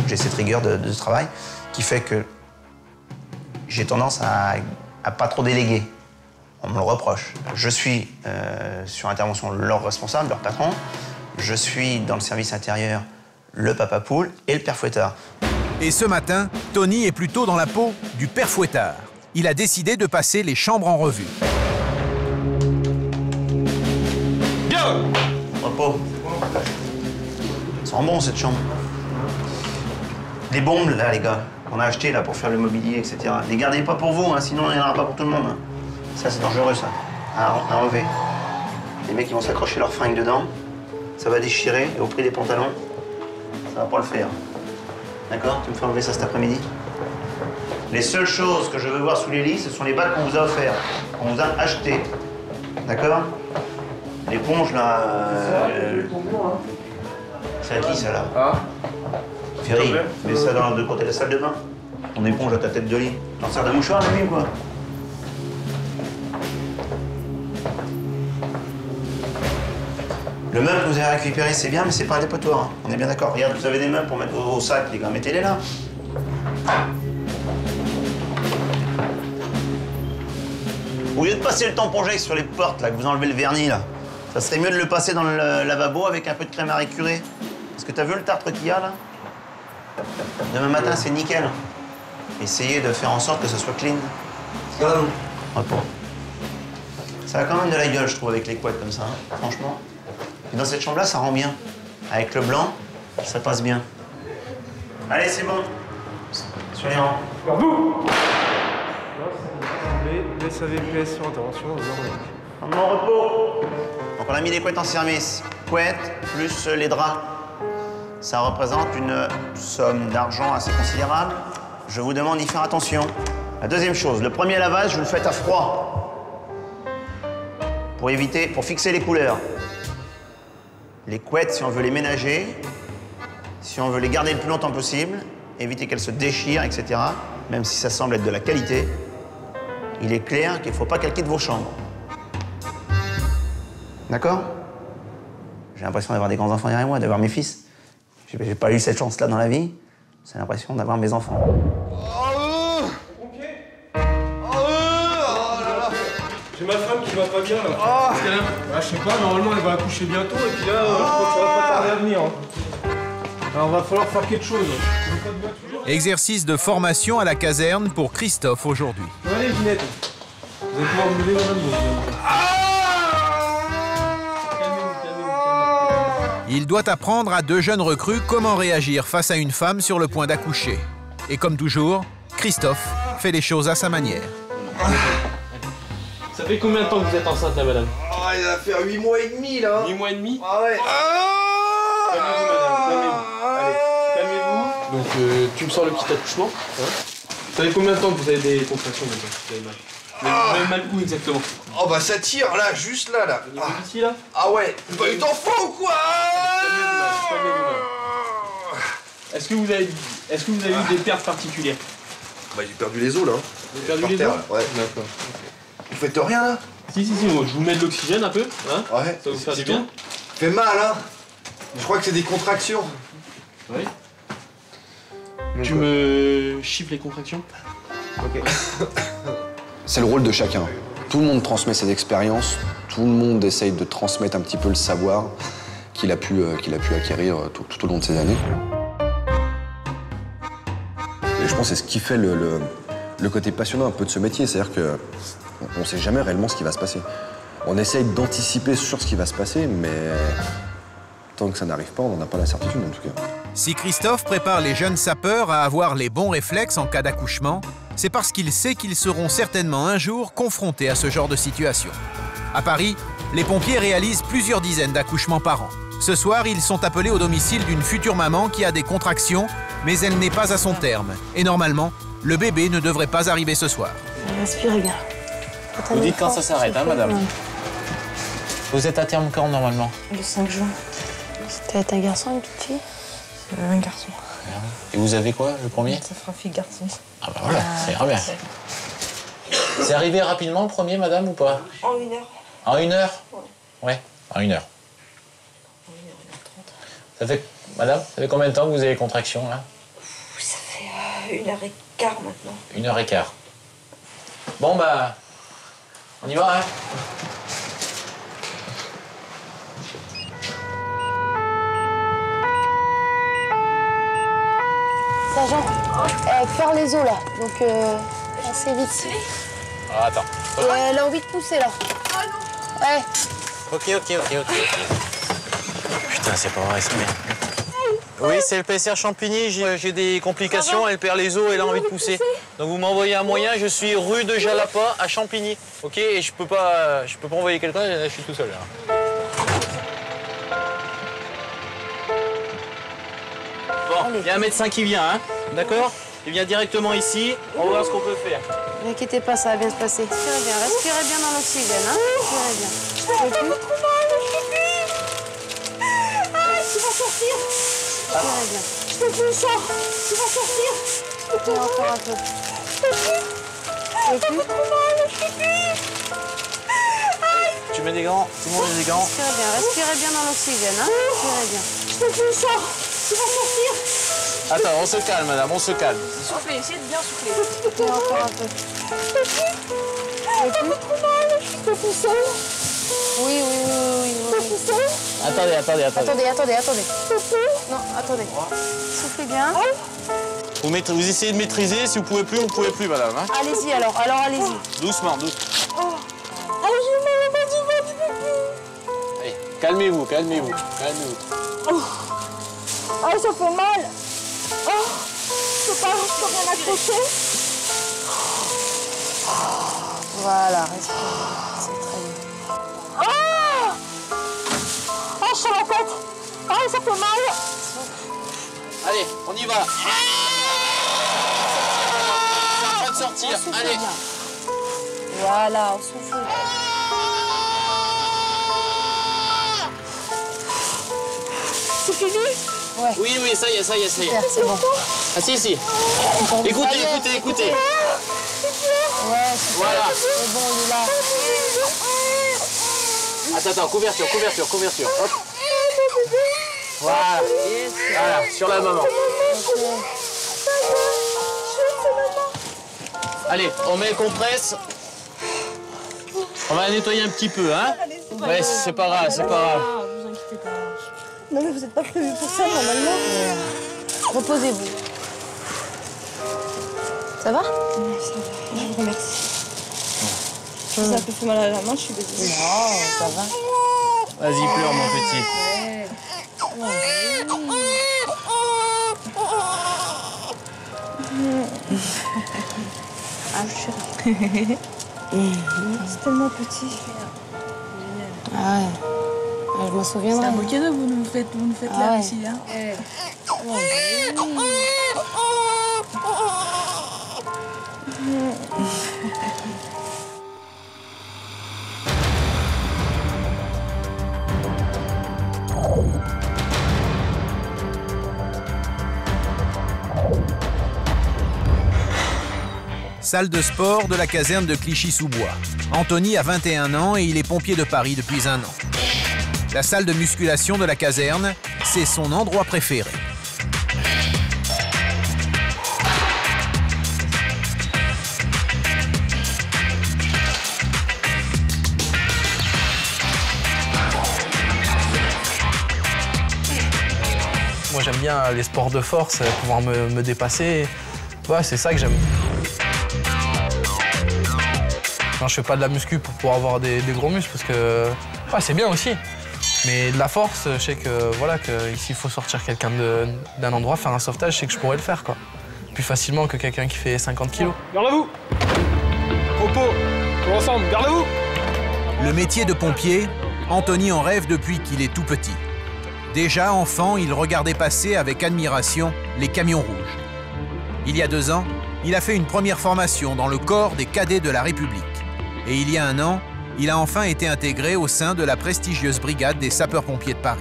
J'ai cette rigueur de travail qui fait que j'ai tendance à pas trop déléguer. On me le reproche. Je suis sur intervention leur responsable, leur patron. Je suis dans le service intérieur le papa poule et le père fouettard. Et ce matin, Tony est plutôt dans la peau du père fouettard. Il a décidé de passer les chambres en revue. Bien! Repos. Ça sent bon cette chambre. Les bombes là les gars, qu'on a achetées là pour faire le mobilier, etc. Les gardez pas pour vous, hein, sinon il n'y en aura pas pour tout le monde. Hein. Ça c'est dangereux ça, à enlever. Les mecs ils vont s'accrocher leurs fringues dedans, ça va déchirer et au prix des pantalons, ça va pas le faire. D'accord? Tu me fais enlever ça cet après-midi? Les seules choses que je veux voir sous les lits, ce sont les bacs qu'on vous a offerts, qu'on vous a achetés. D'accord? L'éponge là. C'est à qui ça là? Ferry, mets ça de côté de la salle de bain. Ton éponge à ta tête de lit. T'en sers d'un mouchoir la nuit ou quoi? Le meuble que vous avez récupéré, c'est bien, mais c'est pas un dépotoir. Hein. On est bien d'accord. Regarde, vous avez des meubles pour mettre vos sacs, les gars. Mettez-les là. Au lieu de passer le tampon-jet sur les portes, là, que vous enlevez le vernis, là, ça serait mieux de le passer dans le lavabo avec un peu de crème à récurer. Parce que t'as vu le tartre qu'il y a, là? Demain matin, c'est nickel. Essayez de faire en sorte que ce soit clean. Repos. Ça a quand même de la gueule, je trouve, avec les couettes comme ça, hein, franchement. Et dans cette chambre-là, ça rend bien. Avec le blanc, ça passe bien. Allez, c'est bon. Sur les rangs. Laisse AVPS sur intervention. En repos. Donc on a mis les couettes en service. Couettes plus les draps. Ça représente une somme d'argent assez considérable. Je vous demande d'y faire attention. La deuxième chose, le premier lavage, vous le faites à froid. Pour fixer les couleurs. Les couettes, si on veut les ménager, si on veut les garder le plus longtemps possible, éviter qu'elles se déchirent, etc., même si ça semble être de la qualité, il est clair qu'il ne faut pas qu'elles quittent vos chambres. D'accord? J'ai l'impression d'avoir des grands-enfants derrière moi, d'avoir mes fils. J'ai pas eu cette chance-là dans la vie. J'ai l'impression d'avoir mes enfants. J'ai ma femme qui va pas bien là. Parce qu'elle a... je sais pas, normalement elle va accoucher bientôt et puis là, je crois que ça va pas tarder à venir. Hein. Alors va falloir faire quelque chose. Exercice de formation à la caserne pour Christophe aujourd'hui. Allez Ginette, vous allez pouvoir vous lever madame. Il doit apprendre à 2 jeunes recrues comment réagir face à une femme sur le point d'accoucher. Et comme toujours, Christophe fait les choses à sa manière. Ça fait combien de temps que vous êtes enceinte là, madame? Ah, il va faire 8 mois et demi là. 8 mois et demi? Ah ouais. Calmez-vous, madame, calmez-vous. Allez, calmez-vous. Donc, tu me sors le petit accouchement. Hein? Ça fait combien de temps que vous avez des contractions maintenant? Vous avez mal. Vous avez mal où exactement? Oh bah ça tire là, juste là, là. Ici là? Ah ouais. Pas eu d'enfant ou quoi? Est-ce que vous avez eu des pertes particulières? Bah j'ai perdu les os là. Vous avez perdu les os? Ouais. D'accord. Vous faites rien là? Si, moi, je vous mets de l'oxygène un peu, hein? Ouais. Ça va vous faire du bien? Fait mal, hein? Je crois que c'est des contractions. Oui. Tu me chiffres les contractions? Ok. C'est le rôle de chacun. Tout le monde transmet ses expériences, tout le monde essaye de transmettre un petit peu le savoir qu'il a pu acquérir tout au long de ces années. Et je pense que c'est ce qui fait le côté passionnant un peu de ce métier, c'est-à-dire qu'on ne sait jamais réellement ce qui va se passer. On essaye d'anticiper sur ce qui va se passer, mais tant que ça n'arrive pas, on n'en a pas la certitude en tout cas. Si Christophe prépare les jeunes sapeurs à avoir les bons réflexes en cas d'accouchement, c'est parce qu'il sait qu'ils seront certainement un jour confrontés à ce genre de situation. À Paris, les pompiers réalisent plusieurs dizaines d'accouchements par an. Ce soir, ils sont appelés au domicile d'une future maman qui a des contractions, mais elle n'est pas à son terme. Et normalement, le bébé ne devrait pas arriver ce soir. Respirez bien. Vous dites quand ça s'arrête, hein, madame? Vous êtes à terme quand, normalement? Le 5 juin. C'était un garçon, une petite fille? Un garçon. Et vous avez quoi, le premier? Ça sera fille-garçon. Ah bah voilà, ça ira bien. C'est arrivé rapidement le premier, madame, ou pas? En 1 heure. En 1 heure? Ouais. Ouais, en 1 heure. Ça fait, madame, ça fait combien de temps que vous avez les contractions, là? Ça fait 1h15 maintenant. 1h15. Bon, bah, on y va, hein? Sergent, faire les os là, donc assez vite. Ah, attends. Et elle a envie de pousser là. Ouais. Ok. Putain, c'est pas vrai, ça, mais... Oui, c'est le PSR Champigny, j'ai des complications, elle perd les os, elle a envie de pousser. Donc vous m'envoyez un moyen, je suis rue de Jalapa à Champigny, ok? Et je peux pas envoyer quelqu'un, je suis tout seul là. Bon, il y a un médecin qui vient, hein? D'accord? Il vient directement ici, on va voir ce qu'on peut faire. Ne vous inquiétez pas, ça va bien se passer. Respirez bien dans l'oxygène, hein? Respirez bien. Tu vas sortir. Respirez bien. Je peux plus, ça. Tu vas sortir. Je peux plus. Encore un peu. Ça fait trop mal, je peux plus. Tu mets des gants? Tout le monde met des gants? Respirez bien dans l'oxygène, hein? Respirez bien. Je peux plus, ça. Tu vas sortir. Attends, on se calme, madame, on se calme. Soufflez, essayez de bien souffler. Encore un peu. Ça fait trop mal, je peux plus seul. Oui. Attendez. Non, attendez. Soufflez bien. Vous essayez de maîtriser, si vous pouvez plus, madame. Hein? Allez-y alors allez-y. Doucement. J'ai mal, vas-y. Allez, calmez-vous. Ah, ça fait mal. Je peux rien accrocher. Voilà, respirez. C'est très bien. Je suis la tête. Ça fait mal. Allez, on y va. C'est en train de sortir. Allez. Voilà, on souffle. C'est fini? Ouais. Oui, ça y est. Super, c'est bon. Ah si. Écoutez. Ouais, voilà. C'est bon, il est là. Attends, couverture. Hop. Voilà. Voilà, sur la maman. Allez, on met compresse. On va la nettoyer un petit peu, hein? Ouais, c'est pas grave. Vous inquiétez pas. Non, mais vous n'êtes pas prévu pour ça, normalement. Reposez-vous. Ça va? Oui, ça va. Je vous remercie. Je vous ai un peu fait mal à la main, je suis désolée. Non, ça va. Vas-y, pleure, mon petit. C'est tellement petit. Ah ouais. Je m'en souviendrai. C'est un beau cadeau, vous nous faites là, ici. Hein. Salle de sport de la caserne de Clichy-sous-Bois. Anthony a 21 ans et il est pompier de Paris depuis 1 an. La salle de musculation de la caserne, c'est son endroit préféré. Moi j'aime bien les sports de force, pouvoir me dépasser. Ouais, c'est ça que j'aime. Non, je fais pas de la muscu pour pouvoir avoir des gros muscles parce que ouais, c'est bien aussi. Mais de la force, je sais que voilà ici il faut sortir quelqu'un d'un endroit, faire un sauvetage, je sais que je pourrais le faire quoi. Plus facilement que quelqu'un qui fait 50 kilos. Garde à vous. Repos, tout ensemble, garde à vous. Le métier de pompier, Anthony en rêve depuis qu'il est tout petit. Déjà enfant, il regardait passer avec admiration les camions rouges. Il y a 2 ans, il a fait une première formation dans le corps des cadets de la République. Et il y a 1 an, il a enfin été intégré au sein de la prestigieuse brigade des sapeurs-pompiers de Paris.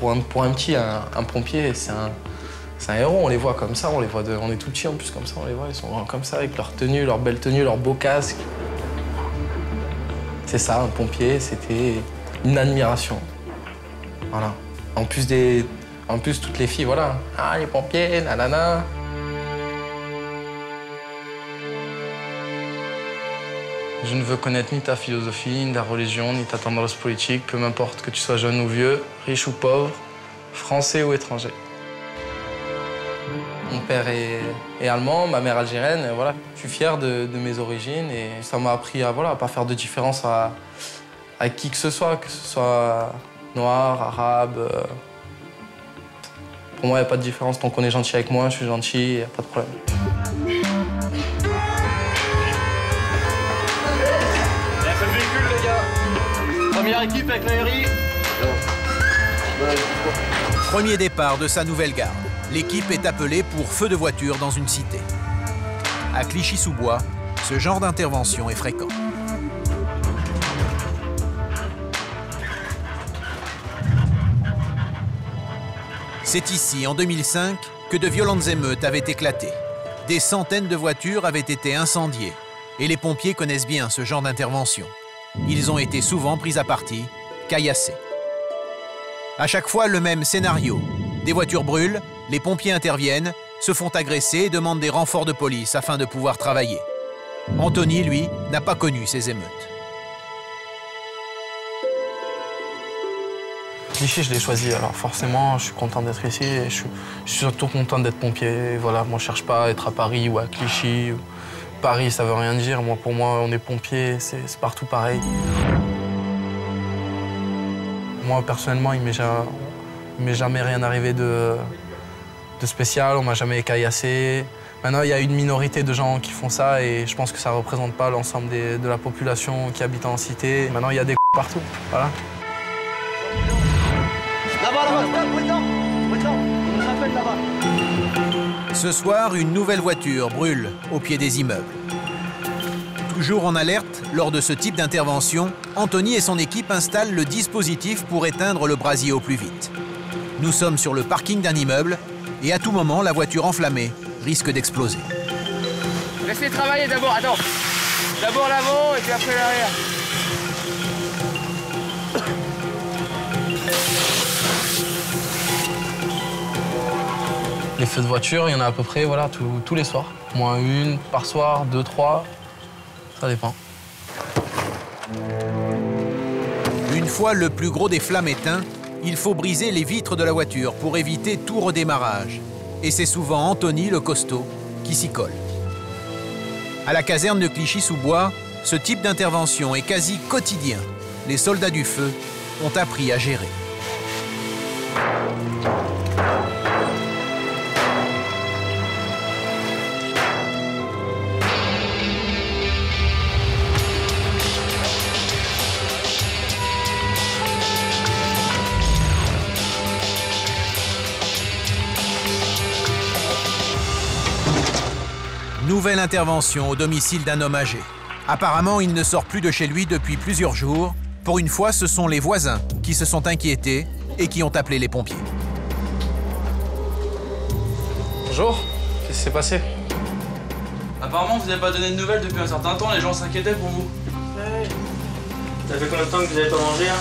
Pour un petit, un pompier, c'est C'est un héros, on les voit comme ça, on est tout petits en plus comme ça, on les voit, ils sont comme ça avec leur tenue, leur belle tenue, leur beau casque. C'est ça, un pompier, c'était une admiration. Voilà. En plus, toutes les filles, voilà. Ah, les pompiers, nanana. Je ne veux connaître ni ta philosophie, ni ta religion, ni ta tendance politique, peu m'importe que tu sois jeune ou vieux, riche ou pauvre, français ou étranger. Mon père est allemand, ma mère algérienne, et voilà. Je suis fier de mes origines et ça m'a appris à pas faire de différence à qui que ce soit noir, arabe. Pour moi, il n'y a pas de différence. Tant qu'on est gentil avec moi, je suis gentil, il n'y a pas de problème. Première équipe avec l'aérie. Premier départ de sa nouvelle garde. L'équipe est appelée pour feu de voiture dans une cité. À Clichy-sous-Bois, ce genre d'intervention est fréquent. C'est ici, en 2005, que de violentes émeutes avaient éclaté. Des centaines de voitures avaient été incendiées. Et les pompiers connaissent bien ce genre d'intervention. Ils ont été souvent pris à partie, caillassés. À chaque fois, le même scénario. Des voitures brûlent, les pompiers interviennent, se font agresser et demandent des renforts de police afin de pouvoir travailler. Anthony, lui, n'a pas connu ces émeutes. Clichy, je l'ai choisi, alors forcément, je suis content d'être ici et je suis surtout content d'être pompier. Voilà, moi, je cherche pas à être à Paris ou à Clichy. Paris, ça veut rien dire. Moi, pour moi, on est pompier, c'est partout pareil. Moi, personnellement, il m'est jamais rien arrivé de spécial, on m'a jamais caillassé. Maintenant, il y a une minorité de gens qui font ça et je pense que ça ne représente pas l'ensemble de la population qui habite en cité. Maintenant, il y a des partout, voilà. Ce soir, une nouvelle voiture brûle au pied des immeubles. Toujours en alerte, lors de ce type d'intervention, Anthony et son équipe installent le dispositif pour éteindre le brasier au plus vite. Nous sommes sur le parking d'un immeuble et à tout moment, la voiture enflammée risque d'exploser. Laissez travailler d'abord, attends. D'abord l'avant et puis après l'arrière. Les feux de voiture, il y en a à peu près voilà, tous les soirs. Moins une par soir, 2, 3, ça dépend. Une fois le plus gros des flammes éteint, il faut briser les vitres de la voiture pour éviter tout redémarrage. Et c'est souvent Anthony, le costaud, qui s'y colle. À la caserne de Clichy-sous-Bois, ce type d'intervention est quasi quotidien. Les soldats du feu ont appris à gérer. Nouvelle intervention au domicile d'un homme âgé. Apparemment, il ne sort plus de chez lui depuis plusieurs jours. Pour une fois, ce sont les voisins qui se sont inquiétés et qui ont appelé les pompiers. Bonjour, qu'est-ce qui s'est passé? Apparemment, vous n'avez pas donné de nouvelles depuis un certain temps, les gens s'inquiétaient pour vous. Ouais. Ça fait combien de temps que vous n'avez pas mangé hein?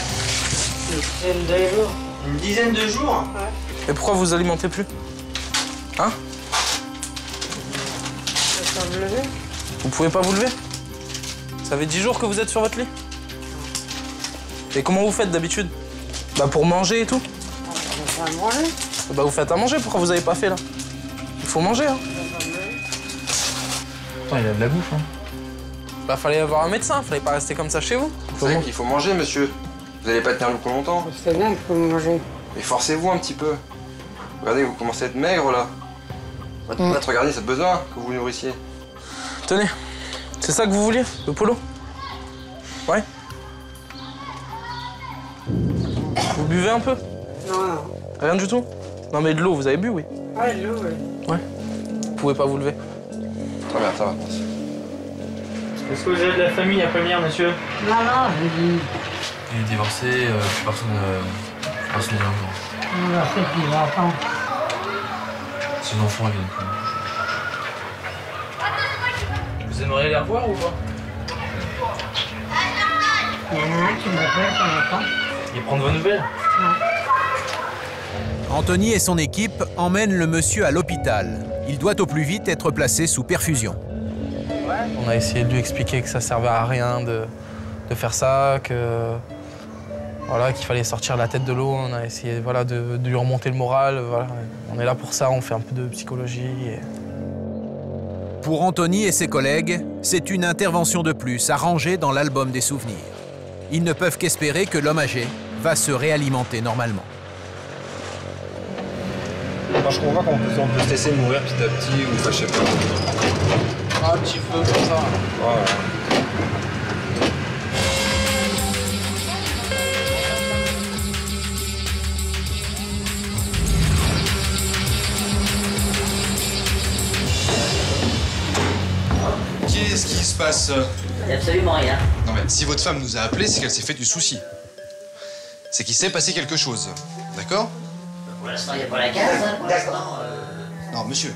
Une dizaine de jours. Une dizaine de jours? Ouais. Et pourquoi vous alimentez plus? Hein? Vous pouvez pas vous lever? Ça fait 10 jours que vous êtes sur votre lit? Et comment vous faites d'habitude? Bah pour manger et tout. On va manger. Bah vous faites à manger, pourquoi vous avez pas fait là? Il faut manger hein. Attends, il a de la bouffe hein. Bah fallait avoir un médecin, fallait pas rester comme ça chez vous. C'est vrai qu'il faut manger monsieur. Vous allez pas tenir le coup longtemps. C'est bien qu'il faut manger. Mais forcez-vous un petit peu. Regardez, vous commencez à être maigre là. Votre gardienne, ça a besoin que vous vous nourrissiez. Tenez, c'est ça que vous vouliez, le polo? Ouais. Vous buvez un peu? Non. Rien du tout? Non mais de l'eau, vous avez bu, oui? Ouais, de l'eau, oui. Ouais. Vous pouvez pas vous lever? Très bien, ça va. Est-ce que vous avez de la famille à prévenir, monsieur? Non, je dis. Il est divorcé, personne n'est là. On a fait 10 enfants. Son enfant vient de plus. Vous aimeriez les revoir ou pas? Tu m'appelles quand même. Et prendre vos nouvelles? Anthony et son équipe emmènent le monsieur à l'hôpital. Il doit au plus vite être placé sous perfusion. On a essayé de lui expliquer que ça servait à rien de faire ça, voilà, qu'il fallait sortir la tête de l'eau. On a essayé voilà, de lui remonter le moral. Voilà. On est là pour ça, on fait un peu de psychologie. Pour Anthony et ses collègues, c'est une intervention de plus à ranger dans l'album des souvenirs. Ils ne peuvent qu'espérer que l'homme âgé va se réalimenter normalement. Moi, je comprends pas qu'on peut se laisser mourir petit à petit ou enfin, je sais pas. Un petit peu comme ça. Voilà. Qu'est-ce qui se passe? Il n'y a absolument rien. Non mais si votre femme nous a appelés, c'est qu'elle s'est fait du souci. C'est qu'il s'est passé quelque chose. D'accord? Pour l'instant, il n'y a pas la case. Hein, pour l'instant. Non, monsieur.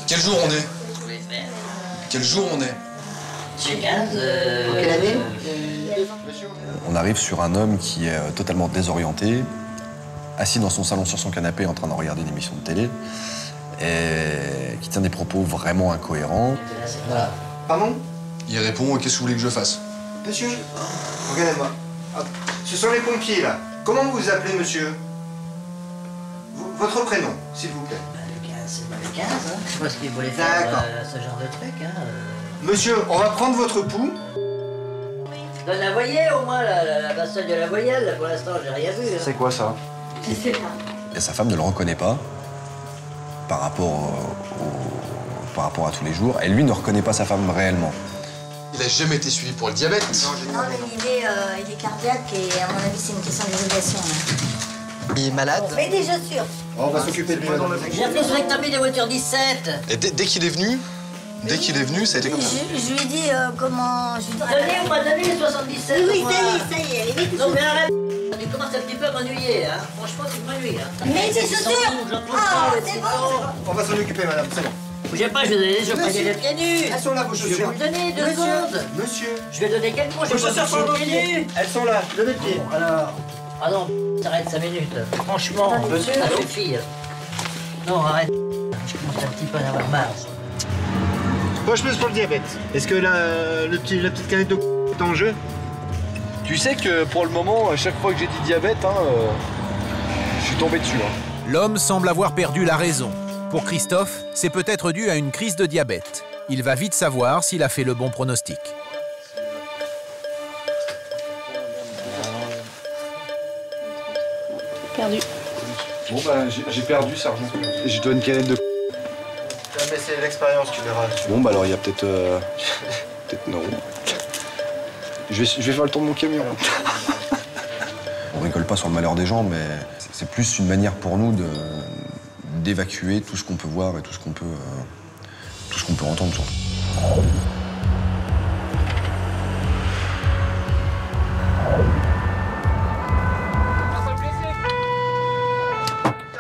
Quel jour on est? Quel jour on est? Monsieur 15. Quelle année? On arrive sur un homme qui est totalement désorienté, assis dans son salon sur son canapé en train de regarder une émission de télé, et qui tient des propos vraiment incohérents. Voilà. Pardon? Il répond « Qu'est-ce que vous voulez que je fasse ?» Monsieur, regardez-moi. Ce sont les pompiers, là. Comment vous vous appelez, monsieur? Votre prénom, s'il vous plaît. C'est pas le 15, hein. Je sais pas ce qu'il voulait faire ce genre de truc, hein. Monsieur, on va prendre votre pouls. Donne la voyelle, au moins, la bassole de la voyelle. Là, pour l'instant, j'ai rien vu. Hein. C'est quoi ça? Je sais pas. Et sa femme ne le reconnaît pas par rapport à tous les jours. Et lui ne reconnaît pas sa femme réellement. Il a jamais été suivi pour le diabète. Non, mais il est cardiaque et à mon avis, c'est une question d'irrigation. Il est malade? Mets des chaussures. On va s'occuper de lui. J'ai appelé sur l'établi des voitures 17. Et dès qu'il est venu, ça a été comme ça. Je lui ai dit comment... Donnez ou pas donner les 77? Oui, ça y est. Non, mais arrête. Tu commences un petit peu à m'ennuyer, hein. Franchement, tu m'ennuies, hein. Mets des chaussures. Ah, c'est bon. On va s'en occuper, madame, c'est bon. Bougez pas, je vais donner les chaussures les pieds nus. Elles sont là, vos chaussures. Je vais vous le donner, 2 secondes. Monsieur. Je vais donner quelques mots, je Vos vais chaussures sont pieds nus. Elles sont là, levez le pied. Alors. Ah non, s'arrête 5 minutes. Franchement, ça suffit. Non, arrête. Je commence un petit peu à en avoir marre. Moi, je pèse pour le diabète. Est-ce que la petite canette de est en jeu? Tu sais que pour le moment, à chaque fois que j'ai dit diabète, je suis tombé dessus. L'homme semble avoir perdu la raison. Pour Christophe, c'est peut-être dû à une crise de diabète. Il va vite savoir s'il a fait le bon pronostic. Perdu. Bon bah j'ai perdu, sergent. Et je dois une canette de... Mais c'est l'expérience, tu verras. Bon bah alors il y a peut-être... peut-être non. Je vais faire le tour de mon camion. On rigole pas sur le malheur des gens, mais c'est plus une manière pour nous d'évacuer tout ce qu'on peut voir et tout ce qu'on peut entendre surtout.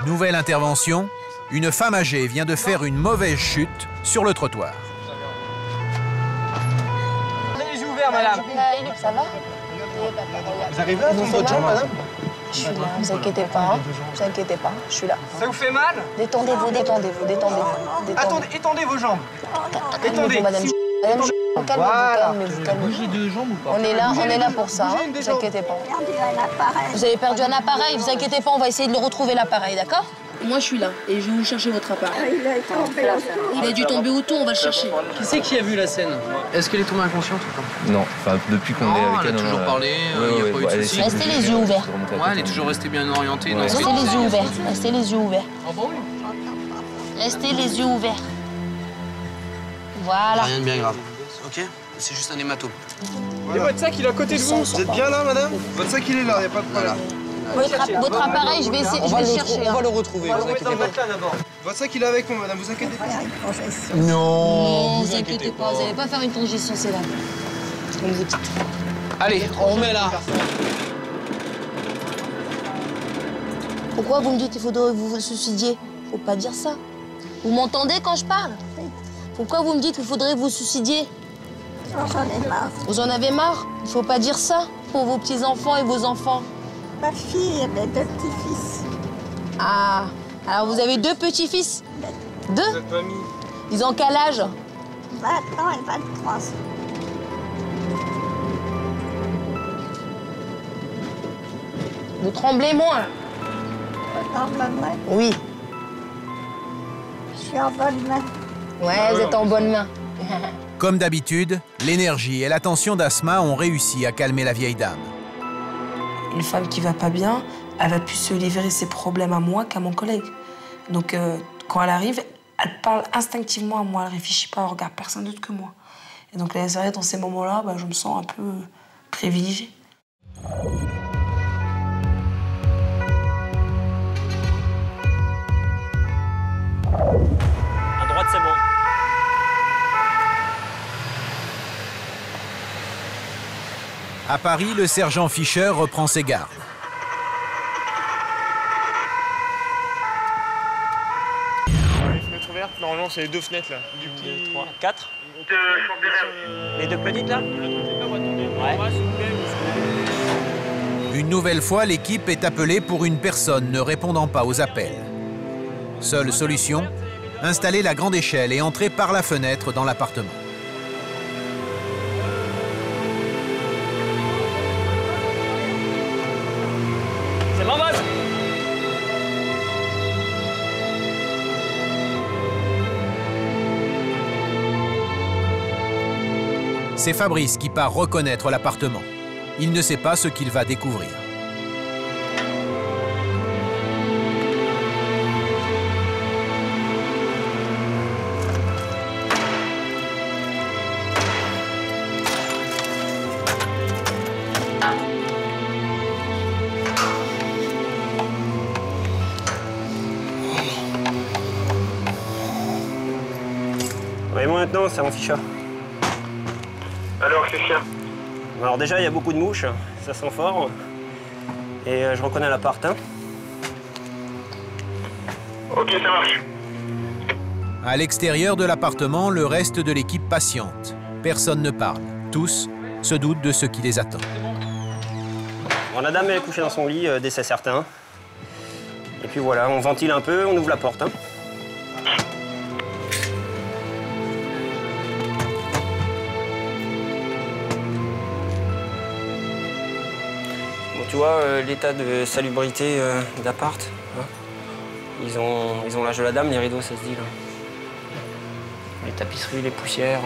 Nouvelle intervention, une femme âgée vient de faire une mauvaise chute sur le trottoir. Les yeux ouverts, madame. Ça va? Vous arrivez là, prendre votre jambe, madame? Je suis là, vous inquiétez pas, vous inquiétez pas, je suis là. Ça vous fait mal? Détendez-vous, détendez-vous. Attendez, étendez vos jambes. Étendez. Madame, calmez-vous. Bougez deux jambes ou pas? On est là pour ça, hein, vous inquiétez pas. Vous avez perdu un appareil, vous inquiétez pas, on va essayer de le retrouver l'appareil, d'accord? Moi je suis là et je vais vous chercher votre appareil. Il a dû tomber autour, on va le chercher. Qui c'est qui a vu la scène? Est-ce qu'elle est tombée inconsciente ou pas? Non, enfin depuis qu'on est avec elle, elle a toujours parlé, il n'y a pas eu de soucis. Restez les yeux ouverts. Ouais, elle est toujours restée bien orientée. Restez les yeux ouverts, restez les yeux ouverts. Restez les yeux ouverts. Voilà. Rien de bien grave. Ok? C'est juste un hématome. Et votre sac, il est à côté de vous. Vous êtes bien là, madame? Votre sac, il est là, il n'y a pas de problème. Votre appareil, je vais essayer, je vais le chercher. On va le retrouver, vous inquiétez pas. Votre sac, il est avec moi, madame, vous inquiétez pas. Non, vous inquiétez pas, vous n'allez pas faire une congestion, c'est là. Allez, on remet là. Pourquoi vous me dites qu'il faudrait que vous vous suicidiez? Faut pas dire ça. Vous m'entendez quand je parle? Pourquoi vous me dites qu'il faudrait que vous suicidiez? J'en ai marre. Vous en avez marre? Il faut pas dire ça pour vos petits-enfants et vos enfants. Ma fille et mes 2 petits-fils. Ah, alors vous avez 2 petits-fils? 2? Ils ont quel âge? 20 ans et 23 ans. Vous tremblez moins. Oui. Je suis en bonne main. Ouais, vous êtes en bonne main. Comme d'habitude, l'énergie et l'attention d'Asma ont réussi à calmer la vieille dame. Une femme qui va pas bien, elle va plus se livrer ses problèmes à moi qu'à mon collègue. Donc quand elle arrive, elle parle instinctivement à moi, elle réfléchit pas, elle regarde personne d'autre que moi. Et donc c'est vrai, dans ces moments-là, je me sens un peu privilégiée. À droite, c'est bon. À Paris, le sergent Fischer reprend ses gardes. Les fenêtres ouvertes, normalement c'est les 2 fenêtres là. Du petit... 3, 4. Les 2 petites là? Ouais. Une nouvelle fois, l'équipe est appelée pour une personne ne répondant pas aux appels. Seule solution, installer la grande échelle et entrer par la fenêtre dans l'appartement. C'est bon, boss. C'est Fabrice qui part reconnaître l'appartement. Il ne sait pas ce qu'il va découvrir. Et moi maintenant, c'est mon Fischer. Alors, Fischer? Alors déjà, il y a beaucoup de mouches, ça sent fort. Et je reconnais l'appart. Hein. Ok, ça marche. À l'extérieur de l'appartement, le reste de l'équipe patiente. Personne ne parle. Tous se doutent de ce qui les attend. Bon, la dame est couchée dans son lit, décès certain. Et puis voilà, on ventile un peu, on ouvre la porte. Hein. Tu vois, l'état de salubrité d'appart, hein. Ils ont l'âge de la dame, les rideaux, ça se dit, là. Les tapisseries, les poussières.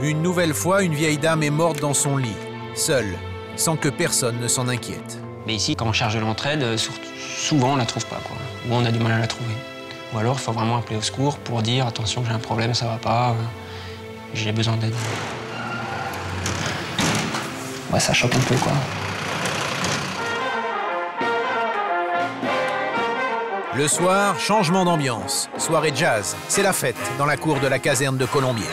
Une nouvelle fois, une vieille dame est morte dans son lit, seule, sans que personne ne s'en inquiète. Mais ici, quand on cherche de l'entraide, souvent on la trouve pas, quoi. Ou on a du mal à la trouver. Ou alors, il faut vraiment appeler au secours pour dire « Attention, j'ai un problème, ça va pas, j'ai besoin d'aide ». Ouais, ça choque un peu, quoi. Le soir, changement d'ambiance. Soirée jazz, c'est la fête dans la cour de la caserne de Colombier.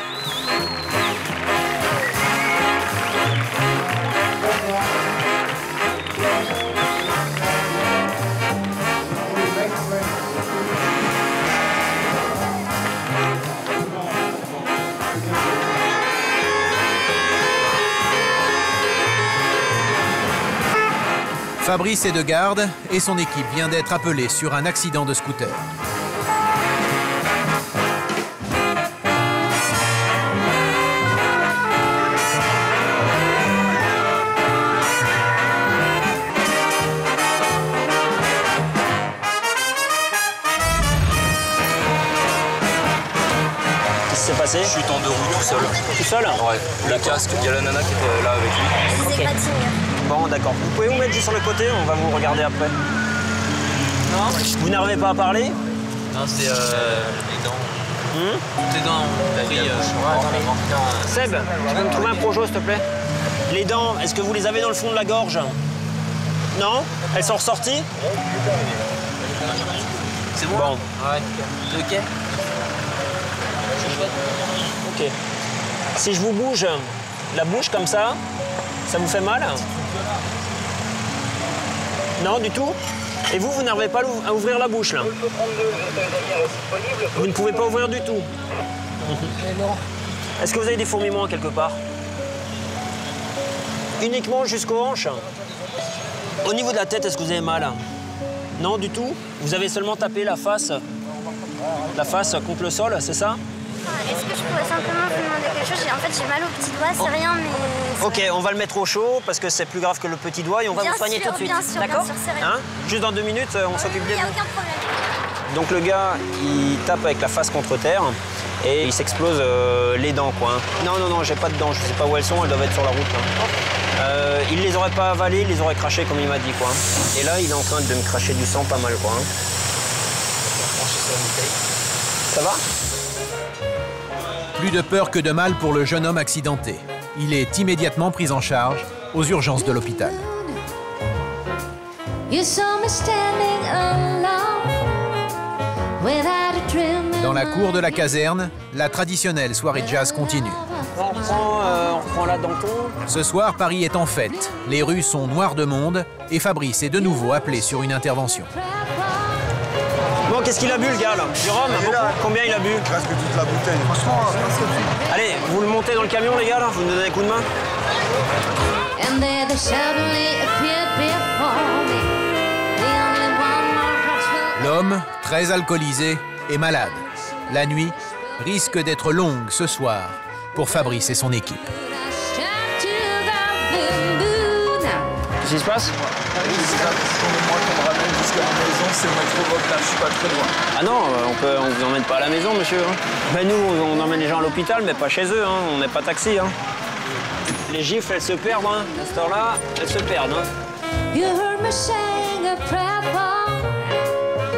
Fabrice est de garde et son équipe vient d'être appelée sur un accident de scooter. Qu'est-ce qui s'est passé? Chute en 2 roues tout seul. Tout seul? Ouais, le casque, il y a la nana qui était là avec lui. Bon, d'accord. Vous pouvez vous mettre juste sur le côté, on va vous regarder après. Non? Vous n'arrivez pas à parler? Non, c'est les dents. Toutes les dents ont pris. Seb, tu peux me trouver un projo, s'il te plaît? Les dents, est-ce que vous les avez dans le fond de la gorge? Non? Elles sont ressorties? C'est bon? Bon. Ouais. Ok. Ok. Si je vous bouge la bouche comme ça vous fait mal? Non, du tout. Et vous n'arrivez pas à ouvrir la bouche, là? Vous ne pouvez pas ouvrir du tout. Est-ce que vous avez des fourmillements quelque part? Uniquement jusqu'aux hanches? Au niveau de la tête, est-ce que vous avez mal? Non, du tout? Vous avez seulement tapé la face contre le sol, c'est ça? Est-ce que je pourrais simplement vous demander quelque chose? En fait, j'ai mal au petit doigt, c'est rien, mais... Ok, on va le mettre au chaud parce que c'est plus grave que le petit doigt et on va vous soigner tout de suite. D'accord? Juste dans 2 minutes, on s'occupe de vous. Il n'y a aucun problème. Donc le gars, il tape avec la face contre terre et il s'explose les dents, quoi. Non, non, non, j'ai pas de dents, je sais pas où elles sont, elles doivent être sur la route. Il les aurait pas avalées, il les aurait crachées comme il m'a dit, quoi. Et là, il est en train de me cracher du sang pas mal, quoi. Ça va? Plus de peur que de mal pour le jeune homme accidenté. Il est immédiatement pris en charge aux urgences de l'hôpital. Dans la cour de la caserne, la traditionnelle soirée jazz continue. On reprend la Danton. Ce soir, Paris est en fête. Les rues sont noires de monde et Fabrice est de nouveau appelé sur une intervention. Bon, qu'est-ce qu'il a bu, le gars, là? Du rhum? Combien il a bu? Presque toute la bouteille. Franchement, allez, vous le montez dans le camion, les gars, là? Vous me donnez un coup de main? L'homme, très alcoolisé, est malade. La nuit risque d'être longue ce soir pour Fabrice et son équipe. Qu'est-ce qui se passe? Ah non, on vous emmène pas à la maison, monsieur. Ben nous, on emmène les gens à l'hôpital, mais pas chez eux, hein. On n'est pas taxi. Hein. Les gifles, elles se perdent, hein. À cette heure-là, elles se perdent. Hein.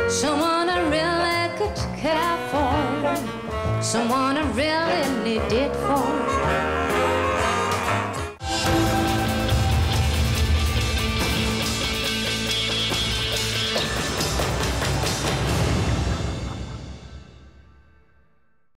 Someone I really could care for, someone I really needed for.